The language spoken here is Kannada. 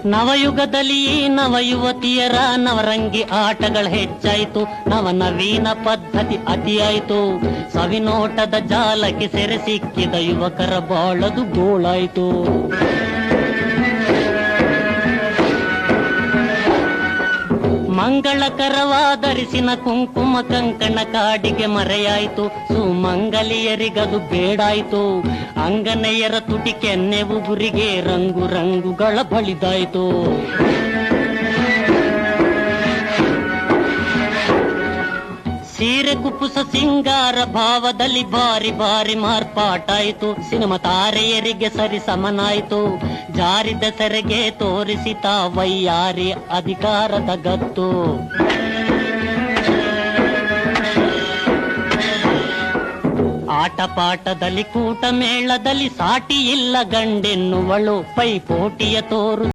ನವಯುಗದಲ್ಲಿ ನವಯುವತಿಯರ ನವರಂಗಿ ಆಟಗಳು ಹೆಚ್ಚಾಯಿತು, ನವನವೀನ ಪದ್ಧತಿ ಅತಿಯಾಯಿತು. ಸವಿನೋಟದ ಜಾಲಕ್ಕೆ ಸೆರೆ ಸಿಕ್ಕಿದ ಯುವಕರ ಬಾಳದು ಗೋಳಾಯಿತು. ಮಂಗಳಕರವಾದರಿಸಿನ ಕುಂಕುಮ ಕಂಕಣ ಕಾಡಿಗೆ ಮರೆಯಾಯಿತು. ಸುಮಂಗಲಿಯರಿಗದು ಬೇಡಾಯಿತು. ಅಂಗನೆಯರ ತುಟಿ ಕೆನ್ನೆ ಉಗುರಿಗೆ ರಂಗು ರಂಗುಗಳ ಬಳಿದಾಯಿತು. ಸೀರೆ ಕುಪ್ಪುಸ ಸಿಂಗಾರ ಭಾವದಲ್ಲಿ ಬಾರಿ ಬಾರಿ ಮಾರ್ಪಾಟಾಯಿತು. ಸಿನಿಮಾ ತಾರೆಯರಿಗೆ ಸರಿ ಸಮನಾಯಿತು. ಜಾರಿದ ಸೆರೆಗೆ ತೋರಿಸಿತ ವೈಯಾರಿ ಅಧಿಕಾರದ ಗತ್ತು. ಆಟ ಪಾಠದಲ್ಲಿ ಕೂಟ ಮೇಳದಲ್ಲಿ ಸಾಟಿ ಇಲ್ಲ ಗಂಡೆನ್ನುವಳು ಪೈಪೋಟಿಯ ತೋರು